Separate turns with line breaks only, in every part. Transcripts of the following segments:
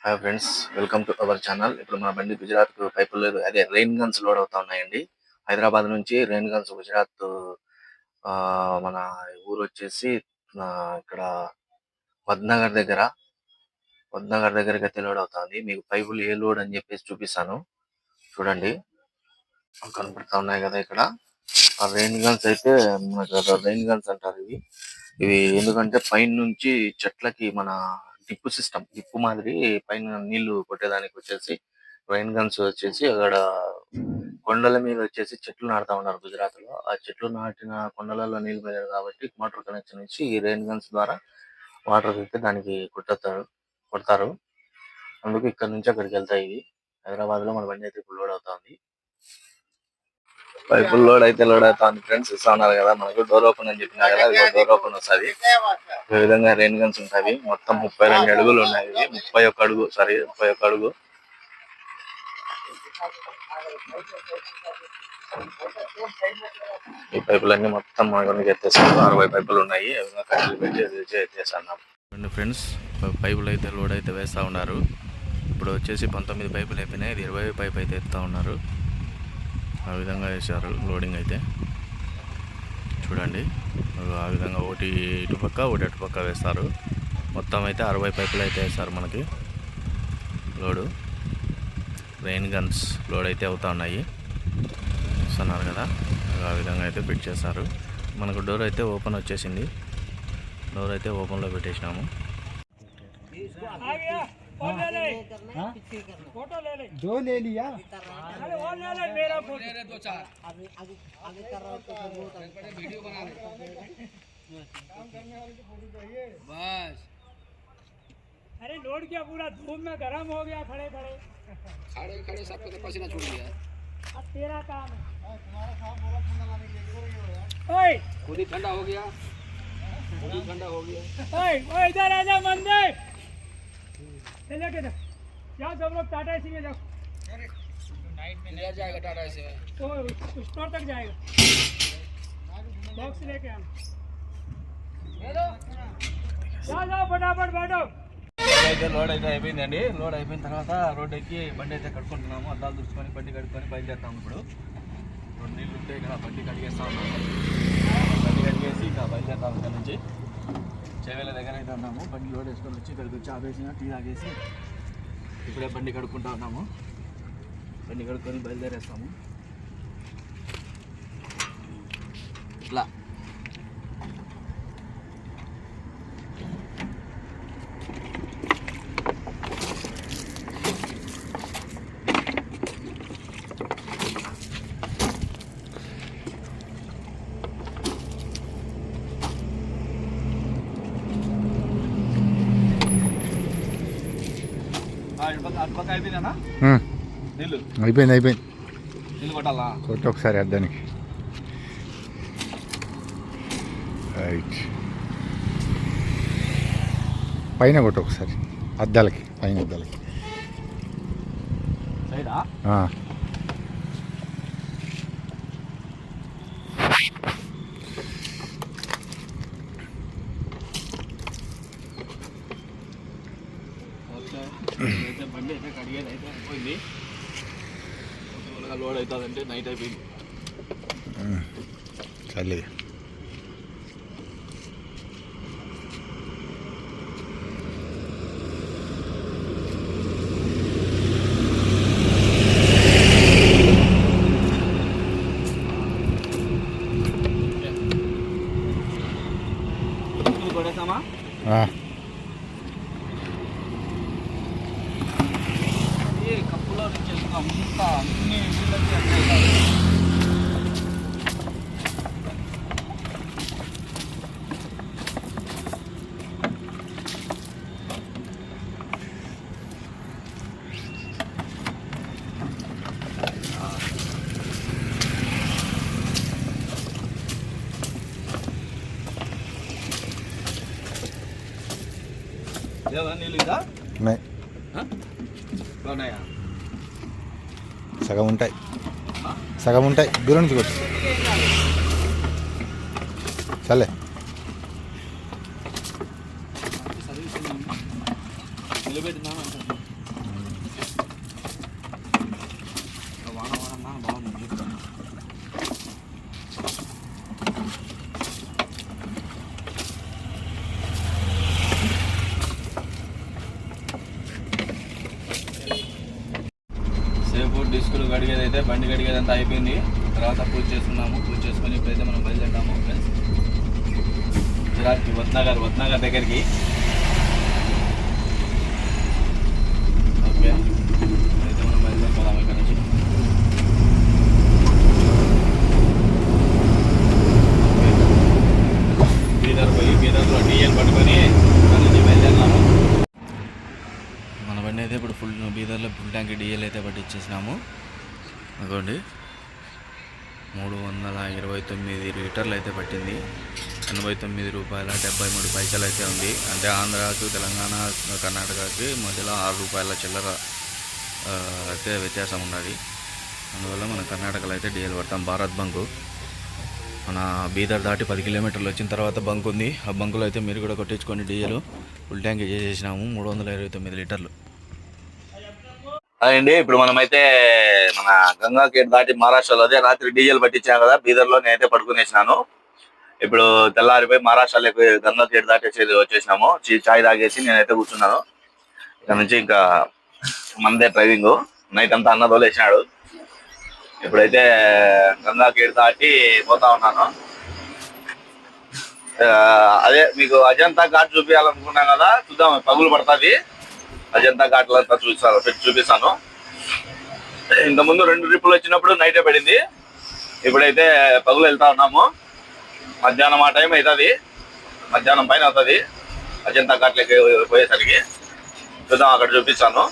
Hi friends, welcome to our channel. ఇప్పుడు మన బండి గుజరాత్ పైపులు అదే రెయిన్ గన్స్ లోడ్ అవుతా ఉన్నాయండి. హైదరాబాద్ నుంచి రెయిన్ గన్స్ గుజరాత్ మన ఊరు వచ్చేసి ఇక్కడ వద్నగర్ దగ్గరకి అయితే లోడ్ అవుతుంది. మీకు పైపులు ఏ లోడ్ అని చెప్పేసి చూపిస్తాను చూడండి. కనపడతా ఉన్నాయి కదా ఇక్కడ ఆ రెయిన్ గన్స్ అయితే మనకు రెయిన్ గన్స్ అంటారు. ఇవి ఎందుకంటే పైన నుంచి చెట్లకి మన డిప్పు మాదిరి పైన నీళ్లు కొట్టేదానికి వచ్చేసి రైన్ గన్స్ వచ్చేసి అక్కడ కొండల మీద వచ్చేసి చెట్లు నాటుతా ఉన్నారు గుజరాత్ లో. ఆ చెట్లు నాటిన కొండలలో నీళ్లు పోయారు కాబట్టి మోటార్ కనెక్షన్ ఇచ్చి ఈ రైన్ గన్స్ ద్వారా వాటర్ అయితే దానికి కొడతారు. అందుకు ఇక్కడ నుంచి అక్కడికి వెళ్తాయి. హైదరాబాద్ లో మన బండి అయితే ఇప్పుడు లోడ్ అవుతుంది. పైపుల్ లోడ్ అవుతుంది ఫ్రెండ్స్. ఇస్తా ఉన్నారు కదా, మనకు డోర్ ఓపెన్ అని చెప్పినా కదా, డోర్ ఓపెన్ వస్తుంది. ఈ విధంగా రెయిన్ గన్స్ ఉంటాయి. మొత్తం 32 అడుగులు ఉన్నాయి. 31 అడుగు. ఈ పైపులన్నీ మొత్తం మనకి ఎత్తేసారు. 60 పైపులు ఉన్నాయి. కట్టెలు పెట్టి ఎత్తేసాను ఫ్రెండ్స్. పైపులు అయితే లోడ్ అయితే వేస్తా ఉన్నారు. ఇప్పుడు వచ్చేసి 19 పైపులు అయిపోయినాయి. ఇది 20 పైపు అయితే ఎత్తుతా ఉన్నారు. ఆ విధంగా వేశారు లోడింగ్ అయితే చూడండి. ఆ విధంగా ఒకటి ఇటుపక్క ఒకటి అటుపక్క వేస్తారు. మొత్తం అయితే 60 పైపులు అయితే వేస్తారు. మనకి లోడు రెయిన్ గన్స్ లోడ్ అయితే అవుతా ఉన్నాయి. చూస్తున్నారు కదా, ఆ విధంగా అయితే ఫిట్ చేస్తారు. మనకు డోర్ అయితే ఓపెన్ వచ్చేసింది. డోర్ అయితే ఓపెన్లో పెట్టేసినాము.
फोटो ले ले, दो ले लिया, अरे वो ले ले, मेरा फोटो ले ले, दो चार अभी आगे कर रहा हूं तो फिर वीडियो बना ले, काम करने वाले को फोटो चाहिए बस। अरे लोड किया पूरा, धूप में गरम हो गया, खड़े सबको तो पसीना छूट गया। अब तेरा काम है, तुम्हारा साहब बोला ठंडा लाने के लिए, ओए खुद ही ठंडा हो गया, ओए इधर आजा मंदिर चले के जाओ, सब लोग टाटा एसी में जाओ। नाइट में ले जाएगा टाटा एसी में, तो स्टोर तक जाएगा, बॉक्स लेके आना। जाओ फटाफट बैठो।
అయితే లోడ్ అయితే అయిపోయిందండి. లోడ్ అయిపోయిన తర్వాత రోడ్ ఎక్కి బండి అయితే కడుక్కుంటున్నాము. అద్దాలు దుడుచుకొని బండి కడుక్కొని బయలుదేరుతాము. ఇప్పుడు నీళ్ళు ఉంటే ఇక్కడ బండి కడిగేస్తా ఉన్నాము. బండి కడిగేసి ఇంకా బయలుదేరుతాము. ఇక్కడ నుంచి చేవేల దగ్గర అయితే ఉన్నాము. బండి లోడ్ వేసుకొని వచ్చి ఇక్కడికి వచ్చి ఆపేసిన టీ తాగేసి ఇప్పుడే బండి కడుక్కుంటా ఉన్నాము. బండి కడుక్కొని బయలుదేరేస్తాము. ఇట్లా అటుపక్క అయిపోయిందన్నా నీళ్ళు?
అయిపోయింది.
నీళ్ళు కొట్టాలా?
కొట్టి ఒకసారి అద్దానికి. రైట్, పైన కొట్టు ఒకసారి, అద్దాలకి, పైన అద్దాలకి.
సైడా? అయితే బండి అయితే కడిగేది అయితే అయిపోయింది. లోడ్ అవుతుందంటే నైట్ అయిపోయింది.
చల్లే
కొడేసామా? కప్పులో నుంచి అంతా అన్ని వీళ్ళకి నీళ్ళు ఇదా ఉన్నాయా?
సగం ఉంటాయి. దూరం నుంచి కొట్టు. చల్లే
నిలబెట్టినా ఇసుకలు కడిగేది అయితే బండి కడిగేది అంతా అయిపోయింది. తర్వాత పూజ చేసుకున్నాము. పూజ చేసుకొని ఇప్పుడైతే మనం బయలుదేరాము ఫ్రెండ్స్ గుజరాత్కి వద్నగర్ దగ్గరికి. ఓకే అయితే మనం బయలుదేరిపోదాము ఇక్కడ నుంచి. బీదర్లో డీఎల్ పట్టుకొని అక్కడ నుంచి బయలుదేరినాము. మన బండి అయితే ఇప్పుడు బీదర్లో ఫుల్ ట్యాంక్ డీఎల్ అయితే పట్టించేసినాము. అదిగోండి 329 లీటర్లు అయితే పట్టింది. 89 రూపాయల 73 పైసలు అయితే ఉంది. అంటే ఆంధ్రాకు తెలంగాణ కర్ణాటకకి మధ్యలో 6 రూపాయల చిల్లర అయితే వ్యత్యాసం ఉన్నది. అందువల్ల మన కర్ణాటకలో అయితే డీఎల్ పడతాం. భారత్ బంకు మన బీదర్ దాటి 10 కిలోమీటర్లు వచ్చిన తర్వాత బంక్ ఉంది. ఆ బంకులో అయితే మీరు కూడా కొట్టించుకొని డీజిల్ ఫుల్ ట్యాంక్ చేసేసినాము 329 లీటర్లు.
అండి ఇప్పుడు మనమైతే మన గంగా గేట్ దాటి మహారాష్ట్రలో అదే రాత్రి డీజిల్ పట్టించాను కదా బీదర్లో, నేనైతే పడుకునేసినాను. ఇప్పుడు తెల్లారిపోయి మహారాష్ట్రలోకి గంగా గేట్ దాటేసి వచ్చేసినాము. చాయ్ తాగేసి నేనైతే కూర్చున్నాను. ఇక్కడ నుంచి ఇంకా మనదే డ్రైవింగ్. నైట్ అంతా అన్న తోలేసినాడు. ఇప్పుడైతే గంగా గేట్ దాటి పోతా ఉన్నాను. అదే మీకు అజంతా ఘాట్ చూపించాలనుకున్నాను కదా, చూద్దాం పగులు పడుతుంది. అజంతా ఘాట్లు అంతా చూపిస్తాను. ఇంతకుముందు 2 ట్రిప్పులు వచ్చినప్పుడు నైటే పడింది. ఇప్పుడైతే పగులు వెళ్తా ఉన్నాము. మధ్యాహ్నం ఆ టైం అవుతుంది, మధ్యాహ్నం పైన అవుతుంది అజంతా ఘాట్లకి పోయేసరికి. చూద్దాం, అక్కడ చూపిస్తాను.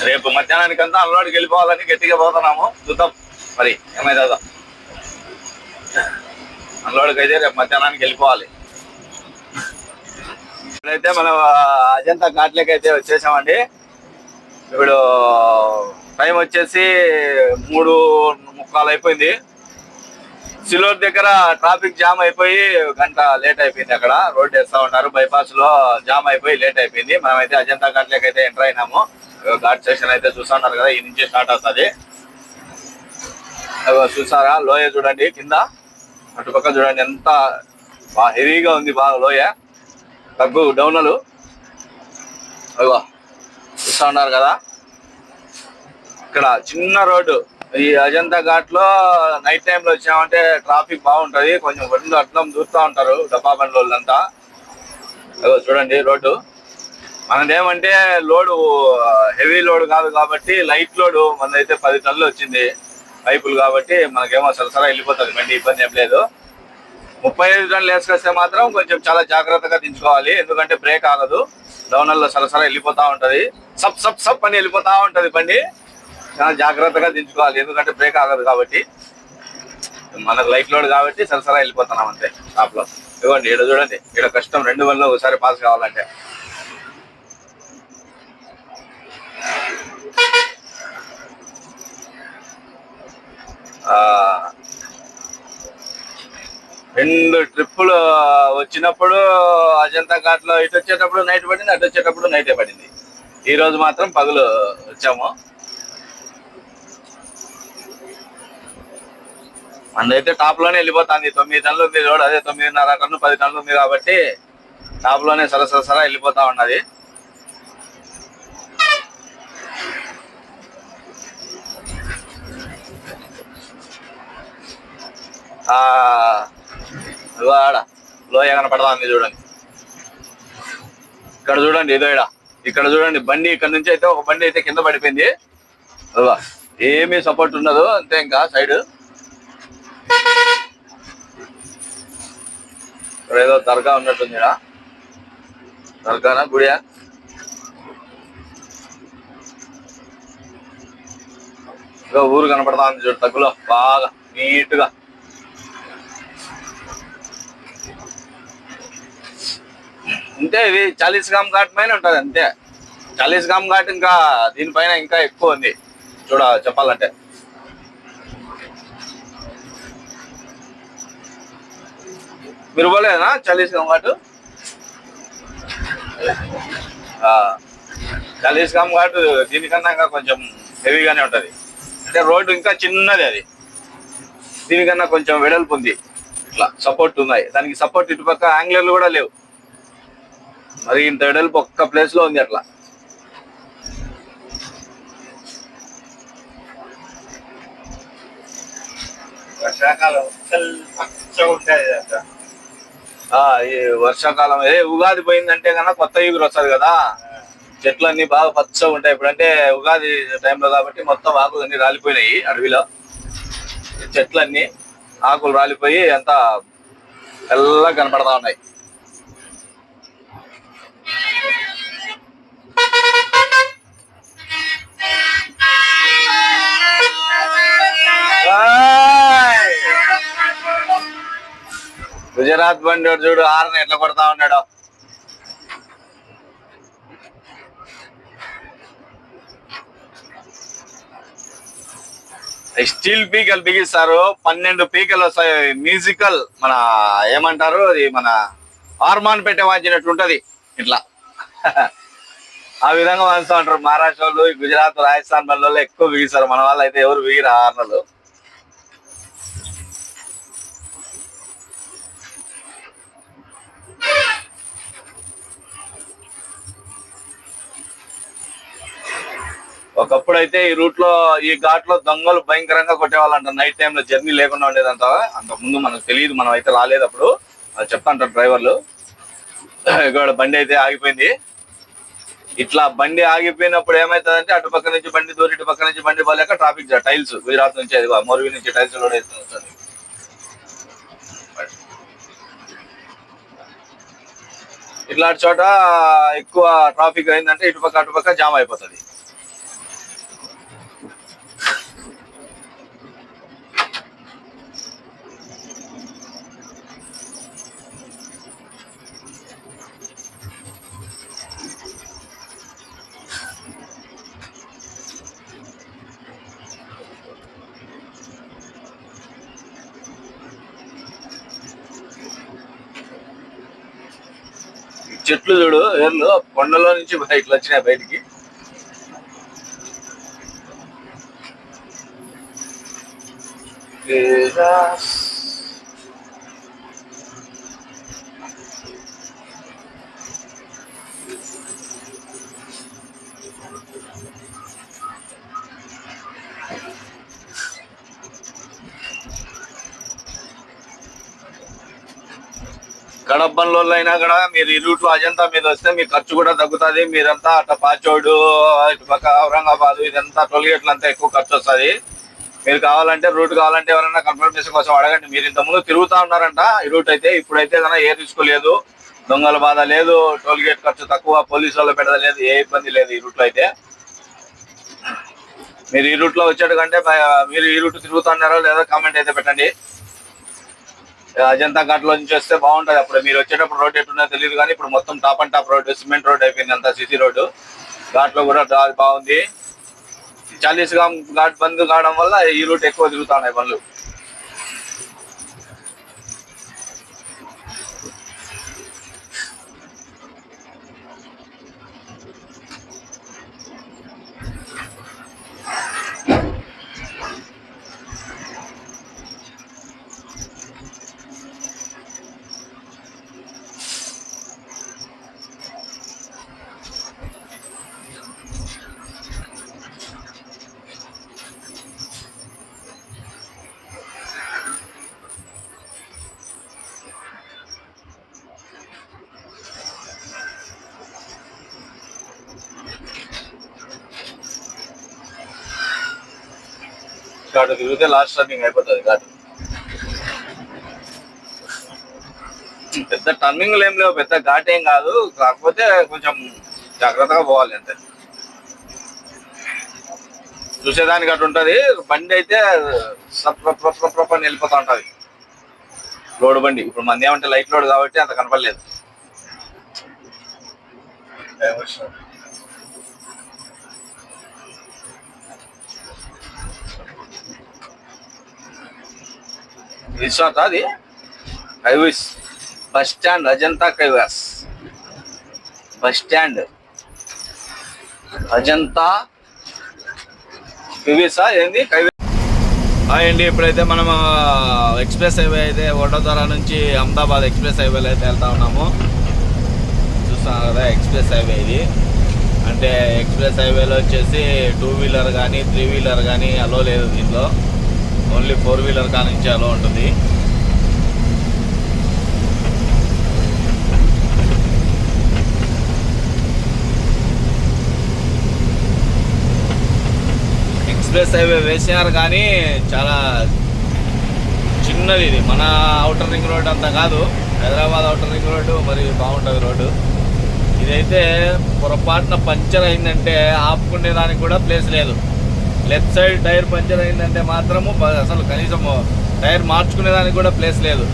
రేపు మధ్యాహ్నానికంతా అన్లోడ్కి వెళ్ళిపోవాలని గట్టిగా పోతున్నాము. చూద్దాం మరి ఏమైతుందో. అన్లోడ్కి అయితే రేపు మధ్యాహ్నానికి వెళ్ళిపోవాలి. ఇప్పుడైతే మనం అజంతా ఘాట్లకి అయితే వచ్చేసామండి. ఇప్పుడు టైం వచ్చేసి 3:45 అయిపోయింది. సిలోర్ దగ్గర ట్రాఫిక్ జామ్ అయిపోయి గంట లేట్ అయిపోయింది. అక్కడ రోడ్ వేస్తా ఉన్నారు, బైపాస్ లో జామ్ అయిపోయి లేట్ అయిపోయింది. మనమైతే అజంతా ఘాట్లకి అయితే ఎంటర్ అయినాము. ఘాట్ సెక్షన్ అయితే చూస్తున్నారు కదా, ఈ నుంచి స్టార్ట్ అవుతుంది. చూసారా లోయ చూడండి, కింద అటుపక్క చూడండి ఎంత బాగా హెవీగా ఉంది. బాగా లోయ తగ్గు డౌన్లు అయ్యో చూస్తా ఉన్నారు కదా. ఇక్కడ చిన్న రోడ్డు. ఈ అజంతా ఘాట్ లో నైట్ టైంలో వచ్చామంటే ట్రాఫిక్ బాగుంటది. కొంచెం బండ్లు అట్లా దూరుతూ ఉంటారు, డబ్బా బండ్ల వాళ్ళంతా. చూడండి రోడ్డు. మనదేమంటే లోడు హెవీ లోడ్ కాదు కాబట్టి లైట్ లోడు. మనదైతే 10 టన్నులు వచ్చింది పైపులు కాబట్టి మనకేమో సరసరా వెళ్ళిపోతుంది బండి, ఇబ్బంది ఏం లేదు. 35 టన్నులు వేసుకొస్తే మాత్రం కొంచెం చాలా జాగ్రత్తగా దించుకోవాలి. ఎందుకంటే బ్రేక్ ఆగదు, డౌనల్లో సరసరా వెళ్ళిపోతా ఉంటది. సప్ సప్ సప్ అని వెళ్ళిపోతా ఉంటది బండి. చాలా జాగ్రత్తగా దించుకోవాలి, ఎందుకంటే బ్రేక్ ఆగదు కాబట్టి. మనకు లైట్ లోడ్ కాబట్టి సరసరా వెళ్ళిపోతున్నాం అంతే టాప్ లో. ఇవ్వండి ఇక్కడ చూడండి, ఇక్కడ కష్టం 2 బండ్లు ఒకసారి పాస్ కావాలంటే. రెండు ట్రిప్పులు వచ్చినప్పుడు అజంతా ఘాట్ లో ఇటు వచ్చేటప్పుడు నైట్ పడింది, అటు వచ్చేటప్పుడు నైటే పడింది. ఈ రోజు మాత్రం పగులు వచ్చాము. అందైతే టాప్ లోనే వెళ్ళిపోతుంది. 9 టన్నులు ఉంది రోడ్, అదే 9.5 టన్ను 10 టన్నులు ఉంది కాబట్టి టాప్ లోనే సరసరా వెళ్ళిపోతా ఉన్నది. ఆడ లోయ కనపడతా ఉంది చూడండి. ఇక్కడ చూడండి, ఇదో ఇక్కడ చూడండి బండి. ఇక్కడ నుంచి అయితే ఒక బండి అయితే కింద పడిపోయింది. ఏమీ సపోర్ట్ ఉండదు అంతే. ఇంకా సైడ్ ఇక్కడ ఏదో దర్గా ఉన్నట్టుంది. దర్గానా గుడియా? ఇంకా ఊరు కనపడతా ఉంది చూడు తగ్గులో బాగా నీట్ గా. అంతే, ఇది 40 గ్రామ్ ఘాట్ పైన ఉంటది అంతే. 40 గ్రామ్ ఘాట్ ఇంకా దీనిపైన ఇంకా ఎక్కువ ఉంది చూడ చెప్పాలంటే. మీరు పోలేదా 40 గ్రామ్ ఘాటు? 40 గ్రామ్ ఘాటు దీనికన్నా ఇంకా కొంచెం హెవీగానే ఉంటది. అంటే రోడ్డు ఇంకా చిన్నది, అది దీనికన్నా కొంచెం వెడల్పు ఉంది. ఇట్లా సపోర్ట్ ఉన్నాయి దానికి. సపోర్ట్ ఇటుపక్క యాంగ్లర్లు కూడా లేవు. మరి ఇంత వెడల్పు ఒక్క ప్లేస్ లో ఉంది అట్లా.
వర్షాకాలం పచ్చగా ఉంటుంది అంతా. ఈ వర్షాకాలం ఉగాది పోయిందంటే కన్నా కొత్త ఎగురు వస్తుంది కదా, చెట్లన్నీ బాగా పచ్చగా ఉంటాయి. ఇప్పుడంటే ఉగాది టైంలో కాబట్టి మొత్తం ఆకులు అన్ని రాలిపోయినాయి. అడవిలో చెట్లన్నీ ఆకులు రాలిపోయి అంతా తెల్లగా కనపడతా ఉన్నాయి. గుజరాత్ బండి చూడు హార్న్ ఎట్లా కొడతా ఉన్నాడు. స్టీల్ పీకలు బిగిస్తారు, 12 పీకలు వస్తాయి. మ్యూజికల్ మన ఏమంటారు, అది మన హార్మోన్ పెట్టే వాంచినట్టు ఉంటది ఇట్లా. ఆ విధంగా వాంచుతూ ఉంటారు మహారాష్ట్ర వాళ్ళు, గుజరాత్, రాజస్థాన్ బండ్లలో ఎక్కువ బిగిస్తారు. మన వాళ్ళు అయితే ఎవరు బిగిరు హార్నలు. ఒకప్పుడు అయితే ఈ రూట్ లో, ఈ ఘాట్ లో దొంగలు భయంకరంగా కొట్టేవాళ్ళంట. నైట్ టైంలో జర్నీ లేకుండా ఉండేదంట. అంత ముందు మనకు తెలియదు, మనం అయితే రాలేదు అప్పుడు. అది చెప్తాంటారు డ్రైవర్లు. ఇక్కడ బండి అయితే ఆగిపోయింది. ఇట్లా బండి ఆగిపోయినప్పుడు ఏమైతుందంటే అటు పక్క నుంచి బండి దూరి ఇటు పక్క నుంచి బండి పోలేక ట్రాఫిక్ టైల్స్ గుజరాత్ నుంచి, అది మోర్వి నుంచి టైల్స్ లోడ్ అవుతుంది. ఇట్లాంటి చోట ఎక్కువ ట్రాఫిక్ అయిందంటే ఇటుపక్క అటుపక్క జామ్ అయిపోతుంది. చెట్లు చూడు, ఏర్లు కొండలో నుంచి ఇట్లా వచ్చినాయి బయటికి. కడపలో అయినా కూడా మీరు ఈ రూట్ లో అజంతా మీద వస్తే మీ ఖర్చు కూడా తగ్గుతుంది. మీరంతా అట్లా పాచోడు, ఇటు పక్క ఔరంగాబాద్, ఇదంతా టోల్గేట్లు అంతా ఎక్కువ ఖర్చు వస్తుంది. మీరు కావాలంటే రూట్ కావాలంటే ఎవరైనా కన్ఫర్మేషన్ కోసం అడగండి. మీరు ఇంతకుముందు తిరుగుతా ఉన్నారంట ఈ రూట్ అయితే. ఇప్పుడైతే కన్నా ఏ రిస్క్ లేదు, దొంగల బాధ లేదు, టోల్గేట్ ఖర్చు తక్కువ, పోలీసు వాళ్ళ పెడద లేదు, ఏ ఇబ్బంది లేదు ఈ రూట్ లో అయితే. మీరు ఈ రూట్ లో వచ్చేటు కంటే మీరు ఈ రూట్ తిరుగుతున్నారో లేదో కామెంట్ అయితే పెట్టండి. అజంతా ఘాట్ లో నుంచి వస్తే బాగుంటది. అప్పుడు మీరు వచ్చేటప్పుడు రోడ్ ఎట్టున్నా తెలియదు, కానీ ఇప్పుడు మొత్తం top and top road, cement road అయిపోయింది అంతా, సిసి రోడ్డు. ఘాట్ లో కూడా బాగుంది. 40 ఘాట్ బంద్ కావడం వల్ల ఈ రూట్ ఎక్కువ తిరుగుతున్నాయి బండ్లు. ఘాటు తిరిగితే లాస్ట్ టర్నింగ్ అయిపోతుంది ఘాటు. పెద్ద టర్నింగ్లు ఏం లేవు, పెద్ద ఘాట్ ఏం కాదు, కాకపోతే కొంచెం జాగ్రత్తగా పోవాలి అంతే. చూసేదానికి అటు ఉంటది, బండి అయితే సప్రని వెళ్ళిపోతా ఉంటది. లోడ్ బండి ఇప్పుడు మంది ఏమంటే లైట్ లోడ్ కాబట్టి అంత కనపడలేదు. రిసార్ట్ అది కైవిస్ బస్ స్టాండ్, అజంతా కైవాస్ బస్ స్టాండ్, అజంతా కైవిసా ఏంది కైవిస్. అండి ఇప్పుడైతే మనం ఎక్స్ప్రెస్ హైవే అయితే వడోదర నుంచి అహ్మదాబాద్ ఎక్స్ప్రెస్ హైవేలో అయితే వెళ్తా ఉన్నాము. చూస్తున్నాం కదా ఎక్స్ప్రెస్ హైవే ఇది. అంటే ఎక్స్ప్రెస్ హైవేలో వచ్చేసి 2 వీలర్ కానీ 3 వీలర్ కానీ అలో లేదు దీంట్లో. ఓన్లీ 4 వీలర్ కానించి అలో ఉంటుంది. ఎక్స్ప్రెస్ హైవే వేసినారు కానీ చాలా చిన్నది ఇది. మన అవుటర్ రింగ్ రోడ్ అంతా కాదు, హైదరాబాద్ అవుటర్ రింగ్ రోడ్డు మరి బాగుంటుంది రోడ్డు. ఇదైతే పొరపాటున పంచర్ అయిందంటే ఆపుకునే దానికి కూడా ప్లేస్ లేదు. లెఫ్ట్ సైడ్ టైర్ పంచర్ అయిందంటే మాత్రము అసలు కనీసం టైర్ మార్చుకునే దానికి కూడా ప్లేస్ లేదు.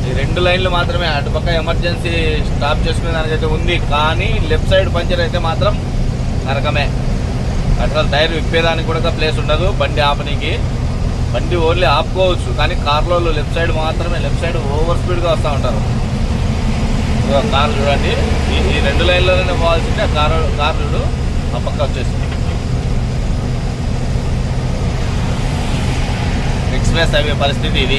ఈ 2 లైన్లు మాత్రమే అటుపక్క ఎమర్జెన్సీ స్టాప్ చేసుకునే దానికైతే ఉంది, కానీ లెఫ్ట్ సైడ్ పంచర్ అయితే మాత్రం నరకమే. అసలు టైర్ విప్పేదానికి కూడా ప్లేస్ ఉండదు బండి ఆపనికి. బండి ఓన్లీ ఆపుకోవచ్చు, కానీ కార్లో లెఫ్ట్ సైడ్ మాత్రమే, లెఫ్ట్ సైడ్ ఓవర్ స్పీడ్గా వస్తూ ఉంటారు. కారు చూడండి, ఈ 2 లైన్లోనే పోవాల్సిందే. కారు చూడు ఆ పక్క వచ్చేసింది. ఎక్స్ప్రెస్ హైవే పరిస్థితి ఇది.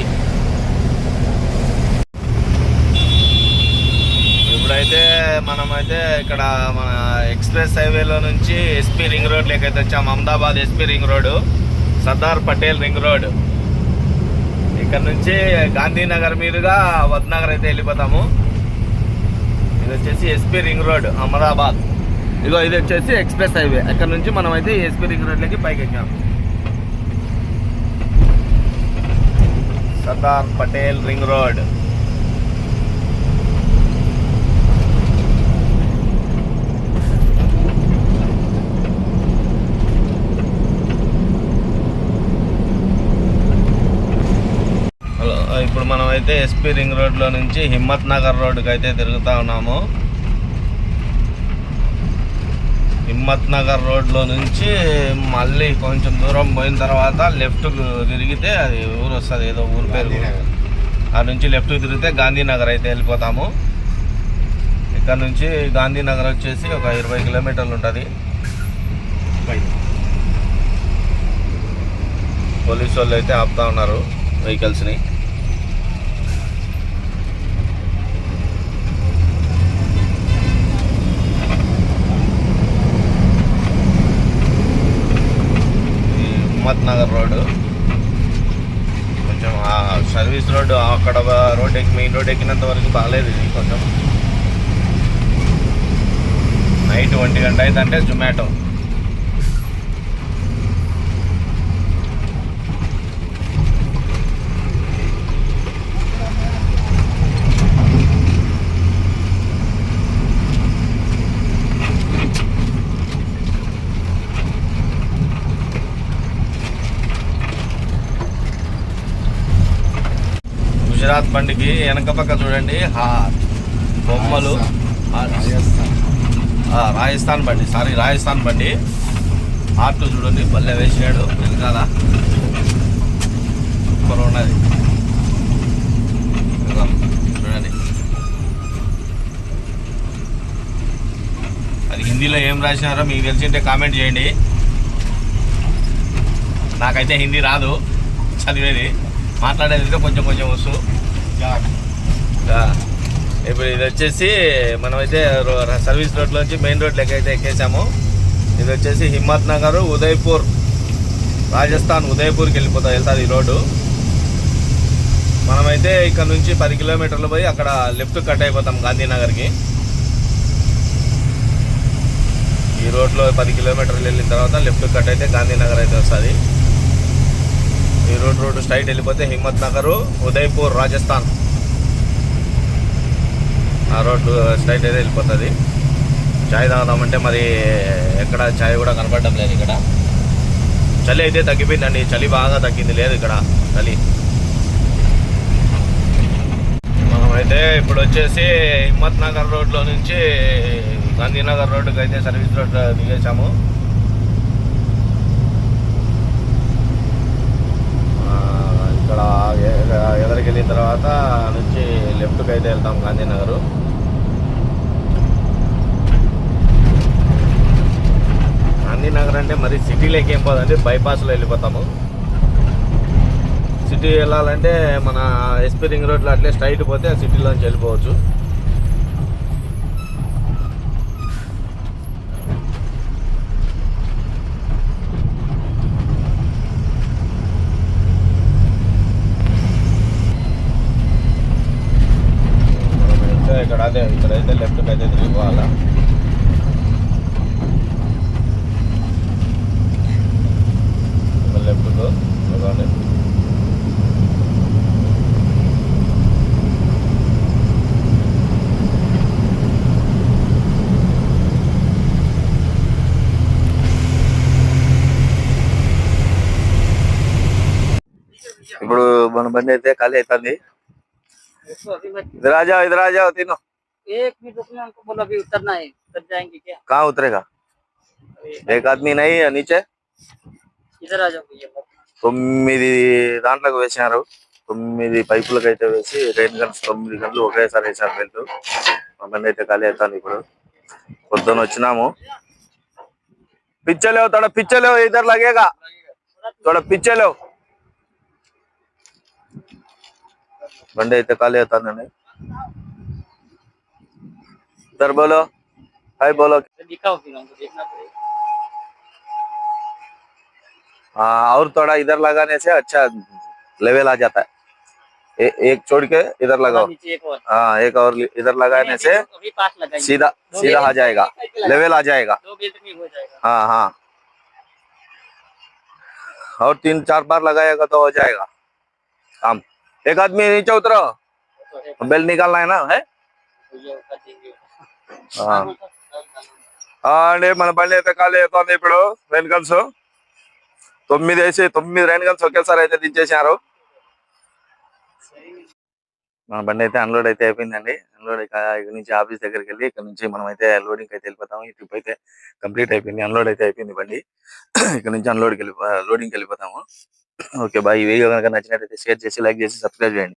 ఇప్పుడైతే మనమైతే ఇక్కడ మన ఎక్స్ప్రెస్ హైవేలో నుంచి ఎస్పీ రింగ్ రోడ్ లేకైతే వచ్చాము. Ahmedabad SP ring road, Sardar Patel ring road. ఇక్కడ నుంచి గాంధీనగర్ మీదుగా వద్నగర్ అయితే వెళ్ళిపోతాము. ఇది వచ్చేసి ఎస్పీ రింగ్ రోడ్ అహ్మదాబాద్. ఇది వచ్చేసి ఎక్స్ప్రెస్ హైవే. ఇక్కడ నుంచి మనం అయితే ఎస్పీ రింగ్ రోడ్లోకి పైకి ఎక్కాము. Sardar Patel ring road. ఇప్పుడు మనం అయితే ఎస్పీ రింగ్ రోడ్లో నుంచి హిమ్మత్ నగర్ రోడ్డుకి అయితే తిరుగుతూ ఉన్నాము. హిమ్మత్ నగర్ రోడ్లో నుంచి మళ్ళీ కొంచెం దూరం పోయిన తర్వాత లెఫ్ట్కు తిరిగితే అది ఊరు వస్తుంది, ఏదో ఊరు పేరు. ఆ నుంచి లెఫ్ట్కి తిరిగితే గాంధీనగర్ అయితే వెళ్ళిపోతాము. ఇక్కడ నుంచి గాంధీనగర్ వచ్చేసి ఒక 20 కిలోమీటర్లు ఉంటుంది. పోలీసు వాళ్ళు అయితే ఆపుతా ఉన్నారు వెహికల్స్ని. హిమ్మత్ నగర్ రోడ్డు కొంచెం సర్వీస్ రోడ్డు, అక్కడ రోడ్ మెయిన్ రోడ్ ఎక్కినంత వరకు బాగాలేదు. ఇది కొంచెం నైట్ 1 గంట అయితే జొమాటో. గుజరాత్ బండికి వెనక పక్క చూడండి బొమ్మలు. రాజస్థాన్ బండి, రాజస్థాన్ బండి. ఆర్ట్ చూడండి బల్లె వేసినాడు వెనకాల, సూపర్ ఉన్నది చూడండి. అది హిందీలో ఏం రాసినారో మీకు తెలిసింటే కామెంట్ చేయండి. నాకైతే హిందీ రాదు, చదివేది మాట్లాడేది కొంచెం కొంచెం వస్తు. ఇప్పుడు ఇది వచ్చేసి మనమైతే సర్వీస్ రోడ్లోంచి మెయిన్ రోడ్లోకి అయితే ఎక్కేసాము. ఇది వచ్చేసి హిమ్మత్ నగర్ ఉదయ్పూర్, రాజస్థాన్ ఉదయ్పూర్కి వెళ్తుంది ఈ రోడ్డు. మనమైతే ఇక్కడ నుంచి 10 కిలోమీటర్లు పోయి అక్కడ లెఫ్ట్ కట్ అయిపోతాం గాంధీనగర్కి. ఈ రోడ్లో 10 కిలోమీటర్లు వెళ్ళిన తర్వాత లెఫ్ట్ కట్ అయితే గాంధీనగర్ అయితే వస్తుంది. ఈ రోడ్ స్ట్రైట్ వెళ్ళిపోతే హిమ్మత్ నగర్ ఉదయ్పూర్ రాజస్థాన్, ఆ రోడ్డు స్ట్రైట్ అయితే వెళ్ళిపోతుంది. చాయ్ తాగుదామంటే మరి ఎక్కడ చాయ్ కూడా కనపడడం లేదు. ఇక్కడ చలి అయితే తగ్గిపోయిందండి, చలి బాగా తగ్గింది, లేదు ఇక్కడ చలి. మనమైతే ఇప్పుడు వచ్చేసి హిమ్మత్ నగర్ రోడ్లో నుంచి గాంధీనగర్ రోడ్డుకి అయితే సర్వీస్ రోడ్ దిగేసాము. ఇక్కడ ఎదరికి వెళ్ళిన తర్వాత నుంచి లెఫ్ట్కి అయితే వెళ్తాం గాంధీనగర్. గాంధీనగర్ అంటే మరి సిటీలోకి ఏం పోదండి, బైపాస్లో వెళ్ళిపోతాము. సిటీ వెళ్ళాలంటే మన ఎస్పీ రింగ్ రోడ్లో అట్లే స్ట్రైట్ పోతే సిటీలోంచి వెళ్ళిపోవచ్చు.
మన బండి అయితే ఖాళీ అవుతుంది.
उसको अभी मत
इधर आ जाओ तीनों.
1 मिनट रुकना, उनको बोलो अभी उतरना है, उतर जाएंगे क्या?
कहाँ उतरेगा? एक आदमी नहीं है नीचे.
इधर आ जाओ भैया.
9 దాంట్లోకి వేసినారు. 9 పైపులకు అయితే వేసి రెయిన్ గన్స్ 9 గన్లు ఒకేసారి వేసారు బెల్ట్. మా బండి అయితే ఖాళీ అవుతాను ఇప్పుడు. పొద్దున వచ్చినాము. పిచ్చలేవు తోడ పిచ్చలేవు ఇద్దరు लगेगा थोड़ा पीछे लो. బండి అయితే ఖాళీ అవుతానండి. इधर बोलो हाय बोलो.
दिखाओ फिर हमको देखना पड़ेगा.
हाँ और थोड़ा इधर लगाने से अच्छा लेवल आ जाता है. एक छोड़ के इधर लगाओ.
नीचे एक और.
हाँ एक और इधर लगाने से
अभी पास लगाएंगे.
सीधा सीधा आ जाएगा, लेवल आ जाएगा.
2 बेल्ट में हो जाएगा.
हाँ हाँ और 3-4 बार लगाएगा तो हो जाएगा काम. एक आदमी नीचे उतरो, बेल्ट निकालना है ना है.
भैया उतर देंगे.
हाँ అండి మన బండి అయితే ఖాళీ అవుతుంది ఇప్పుడు. రెయిన్ గన్స్ 9 రెయిన్ గన్స్ ఒకేసారి అయితే దించేసారు. మన బండి అయితే అన్లోడ్ అయితే అయిపోయిందండి. అన్లోడ్ ఇక్కడ నుంచి ఆఫీస్ దగ్గరికి వెళ్ళి ఇక్కడ నుంచి మనం అయితే లోడింగ్ అయితే వెళ్ళిపోతాము. ఈ ట్రిప్ అయితే కంప్లీట్ అయిపోయింది. అన్లోడ్ అయితే అయిపోయింది బండి. ఇక్కడ నుంచి లోడింగ్కి వెళ్ళిపోతాము. Okay bye. ఈ వీడియో కనుక నచ్చినట్లయితే షేర్ చేసి లైక్ చేసి సబ్స్క్రైబ్ చేయండి.